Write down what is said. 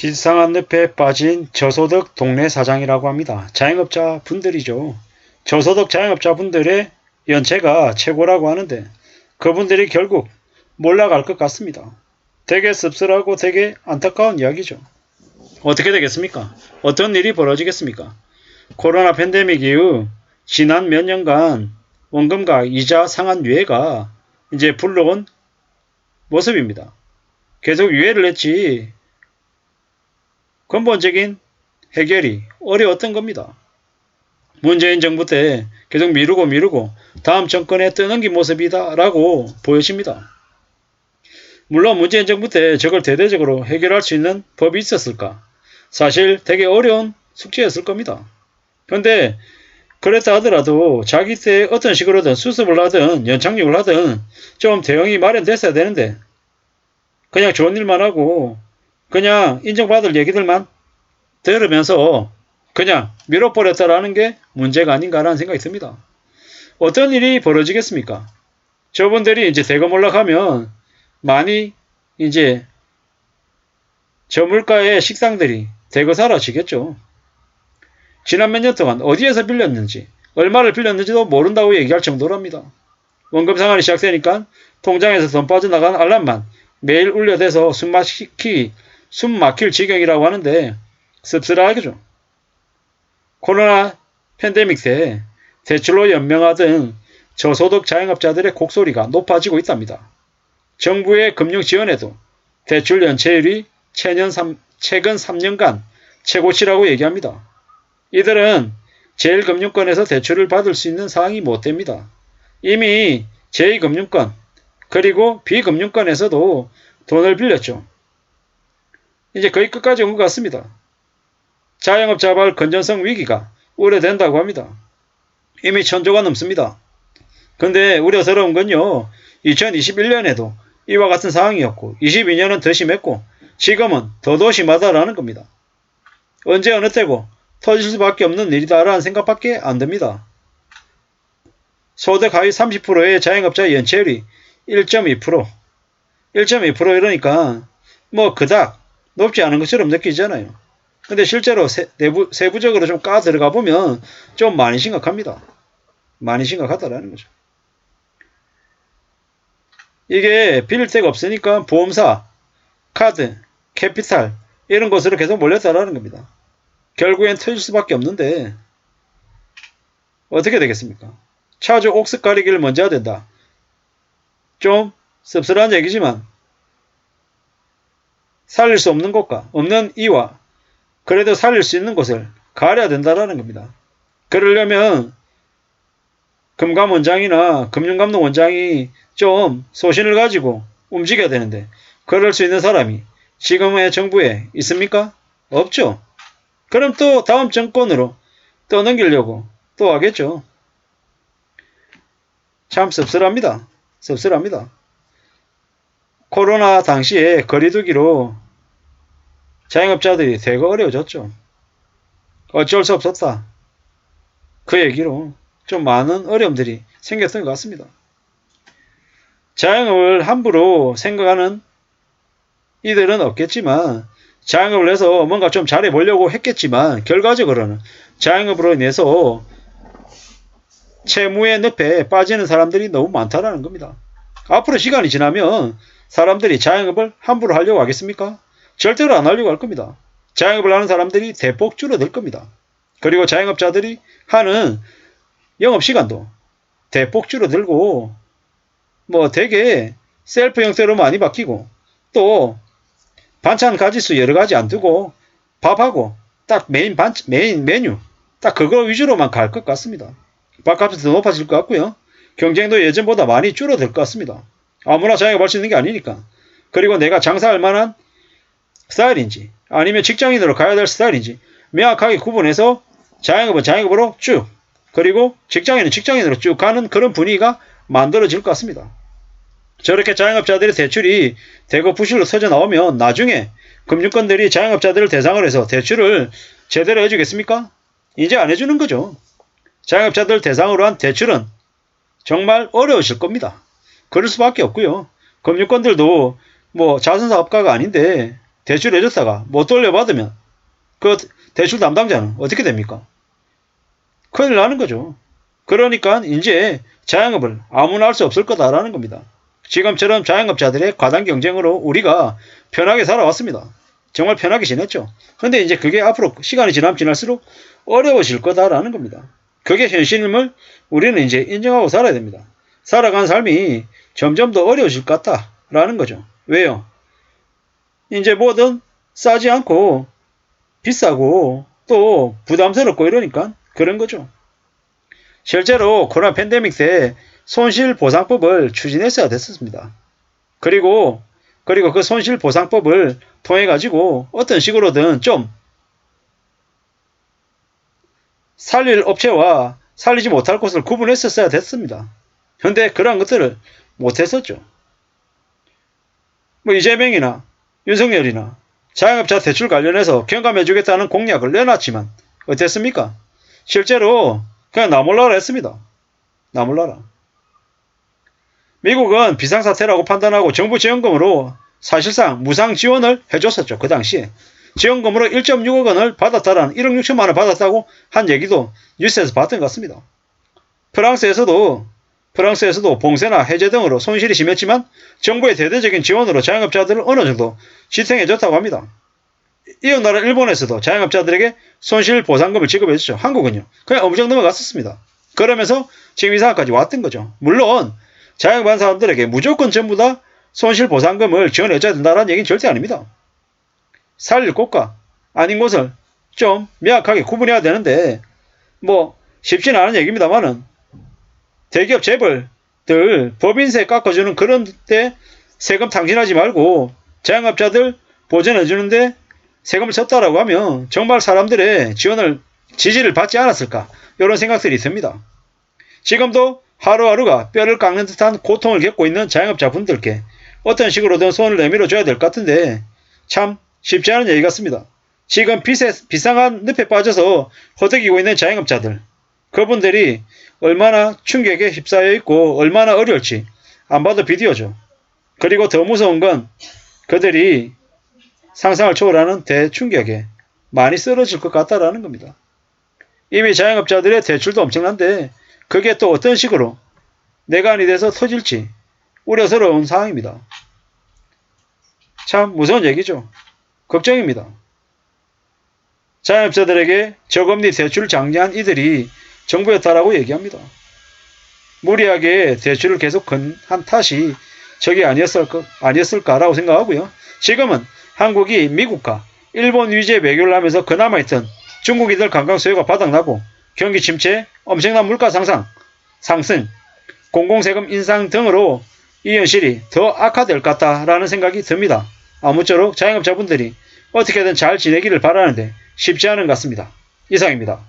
비상한 늪에 빠진 저소득 동네 사장이라고 합니다. 자영업자 분들이죠. 저소득 자영업자 분들의 연체가 최고라고 하는데 그분들이 결국 몰락할 것 같습니다. 되게 씁쓸하고 되게 안타까운 이야기죠. 어떻게 되겠습니까? 어떤 일이 벌어지겠습니까? 코로나 팬데믹 이후 지난 몇 년간 원금과 이자 상한 유예가 이제 불러온 모습입니다. 계속 유예를 했지 근본적인 해결이 어려웠던 겁니다. 문재인 정부 때 계속 미루고 다음 정권에 떠넘긴 모습이다 라고 보여집니다. 물론 문재인 정부 때 저걸 대대적으로 해결할 수 있는 법이 있었을까? 사실 되게 어려운 숙제였을 겁니다. 그런데 그랬다 하더라도 자기 때 어떤 식으로든 수습을 하든 연착륙을 하든 좀 대응이 마련됐어야 되는데 그냥 좋은 일만 하고 그냥 인정받을 얘기들만 들으면서 그냥 밀어버렸다라는 게 문제가 아닌가라는 생각이 듭니다. 어떤 일이 벌어지겠습니까? 저분들이 이제 대거 몰락하면 많이 이제 저물가의 식당들이 대거 사라지겠죠. 지난 몇 년 동안 어디에서 빌렸는지 얼마를 빌렸는지도 모른다고 얘기할 정도랍니다. 원금 상환이 시작되니까 통장에서 돈 빠져나간 알람만 매일 울려대서 숨 막힐 지경이라고 하는데 씁쓸하죠. 코로나 팬데믹 때 대출로 연명하던 저소득 자영업자들의 곡소리가 높아지고 있답니다. 정부의 금융 지원에도 대출 연체율이 최근 3년간 최고치라고 얘기합니다. 이들은 제1금융권에서 대출을 받을 수 있는 상황이 못 됩니다. 이미 제2금융권 그리고 비금융권에서도 돈을 빌렸죠. 이제 거의 끝까지 온 것 같습니다. 자영업자발 건전성 위기가 우려된다고 합니다. 이미 1000조가 넘습니다. 근데 우려스러운 건요. 2021년에도 이와 같은 상황이었고 22년은 더 심했고 지금은 더 심하다라는 겁니다. 언제 어느 때고 터질 수밖에 없는 일이다라는 생각밖에 안 듭니다. 소득 하위 30%의 자영업자 연체율이 1.2% 이러니까 뭐 그닥 높지 않은 것처럼 느끼잖아요. 근데 실제로 세부적으로 좀 까 들어가 보면 좀 많이 심각합니다. 많이 심각하다라는 거죠. 이게 빌릴 데가 없으니까 보험사, 카드, 캐피탈 이런 것으로 계속 몰렸다라는 겁니다. 결국엔 터질 수밖에 없는데 어떻게 되겠습니까? 차주 옥석 가리기를 먼저 해야 된다. 좀 씁쓸한 얘기지만 살릴 수 없는 곳과 없는 이와 그래도 살릴 수 있는 곳을 가려야 된다라는 겁니다. 그러려면 금감원장이나 금융감독원장이 좀 소신을 가지고 움직여야 되는데 그럴 수 있는 사람이 지금의 정부에 있습니까? 없죠. 그럼 또 다음 정권으로 떠넘기려고 또 하겠죠. 참 씁쓸합니다. 씁쓸합니다. 코로나 당시에 거리두기로 자영업자들이 되게 어려워졌죠. 어쩔 수 없었다. 그 얘기로 좀 많은 어려움들이 생겼던 것 같습니다. 자영업을 함부로 생각하는 이들은 없겠지만 자영업을 해서 뭔가 좀 잘해보려고 했겠지만 결과적으로는 자영업으로 인해서 채무의 늪에 빠지는 사람들이 너무 많다라는 겁니다. 앞으로 시간이 지나면 사람들이 자영업을 함부로 하려고 하겠습니까? 절대로 안 하려고 할 겁니다. 자영업을 하는 사람들이 대폭 줄어들 겁니다. 그리고 자영업자들이 하는 영업시간도 대폭 줄어들고 뭐 되게 셀프 형태로 많이 바뀌고 또 반찬 가지수 여러 가지 안 두고 밥하고 딱 메인 메뉴 딱 그거 위주로만 갈 것 같습니다. 밥값이 더 높아질 것 같고요. 경쟁도 예전보다 많이 줄어들 것 같습니다. 아무나 자영업할 수 있는 게 아니니까. 그리고 내가 장사할 만한 스타일인지 아니면 직장인으로 가야 될 스타일인지 명확하게 구분해서 자영업은 자영업으로 쭉 그리고 직장인은 직장인으로 쭉 가는 그런 분위기가 만들어질 것 같습니다. 저렇게 자영업자들의 대출이 대거 부실로 터져 나오면 나중에 금융권들이 자영업자들을 대상으로 해서 대출을 제대로 해주겠습니까? 이제 안 해주는 거죠. 자영업자들 대상으로 한 대출은 정말 어려우실 겁니다. 그럴 수밖에 없고요. 금융권들도 뭐 자선사업가가 아닌데 대출 해줬다가 못 돌려받으면 그 대출 담당자는 어떻게 됩니까? 큰일 나는 거죠. 그러니까 이제 자영업을 아무나 할 수 없을 거다라는 겁니다. 지금처럼 자영업자들의 과당 경쟁으로 우리가 편하게 살아왔습니다. 정말 편하게 지냈죠. 근데 이제 그게 앞으로 시간이 지나면 지날수록 어려워질 거다라는 겁니다. 그게 현실임을 우리는 이제 인정하고 살아야 됩니다. 살아가는 삶이 점점 더 어려워질 것 같다라는 거죠. 왜요? 이제 뭐든 싸지 않고 비싸고 또 부담스럽고 이러니까 그런 거죠. 실제로 코로나 팬데믹 때 손실보상법을 추진했어야 됐었습니다. 그리고 그 손실보상법을 통해 가지고 어떤 식으로든 좀 살릴 업체와 살리지 못할 곳을 구분했었어야 됐습니다. 그런데 그러한 것들을 못했었죠. 뭐 이재명이나 윤석열이나 자영업자 대출 관련해서 경감해주겠다는 공약을 내놨지만 어땠습니까? 실제로 그냥 나몰라라 했습니다. 나몰라라. 미국은 비상사태라고 판단하고 정부 지원금으로 사실상 무상 지원을 해줬었죠. 그 당시에. 지원금으로 1.6억 원을 받았다라는 1억 6천만 원을 받았다고 한 얘기도 뉴스에서 봤던 것 같습니다. 프랑스에서도 봉쇄나 해제 등으로 손실이 심했지만 정부의 대대적인 지원으로 자영업자들을 어느 정도 지탱해줬다고 합니다. 이웃 나라 일본에서도 자영업자들에게 손실보상금을 지급해줬죠. 한국은요. 그냥 엄청 넘어갔었습니다. 그러면서 지금 이 상황까지 왔던 거죠. 물론 자영업한 사람들에게 무조건 전부 다 손실보상금을 지원해줘야 된다는 얘기는 절대 아닙니다. 살릴 곳과 아닌 곳을 좀 명확하게 구분해야 되는데 뭐 쉽지는 않은 얘기입니다만은 대기업 재벌들 법인세 깎아주는 그런 데 세금 탕진하지 말고 자영업자들 보전해주는데 세금을 쳤다라고 하면 정말 사람들의 지지를 받지 않았을까 이런 생각들이 듭니다. 지금도 하루하루가 뼈를 깎는 듯한 고통을 겪고 있는 자영업자분들께 어떤 식으로든 손을 내밀어 줘야 될 것 같은데 참 쉽지 않은 얘기 같습니다. 지금 비상한 늪에 빠져서 허덕이고 있는 자영업자들 그분들이 얼마나 충격에 휩싸여 있고 얼마나 어려울지 안 봐도 비디오죠. 그리고 더 무서운 건 그들이 상상을 초월하는 대충격에 많이 쓰러질 것 같다라는 겁니다. 이미 자영업자들의 대출도 엄청난데 그게 또 어떤 식으로 내관이 돼서 터질지 우려스러운 상황입니다. 참 무서운 얘기죠. 걱정입니다. 자영업자들에게 저금리 대출을 장려한 이들이 정부였다라고 얘기합니다. 무리하게 대출을 계속 한 탓이 저게 아니었을까라고 생각하고요. 지금은 한국이 미국과 일본 위주의 외교를 하면서 그나마 있던 중국인들 관광 수요가 바닥나고 경기 침체, 엄청난 물가 상승, 공공세금 인상 등으로 이 현실이 더 악화될 것 같다라는 생각이 듭니다. 아무쪼록 자영업자분들이 어떻게든 잘 지내기를 바라는데 쉽지 않은 것 같습니다. 이상입니다.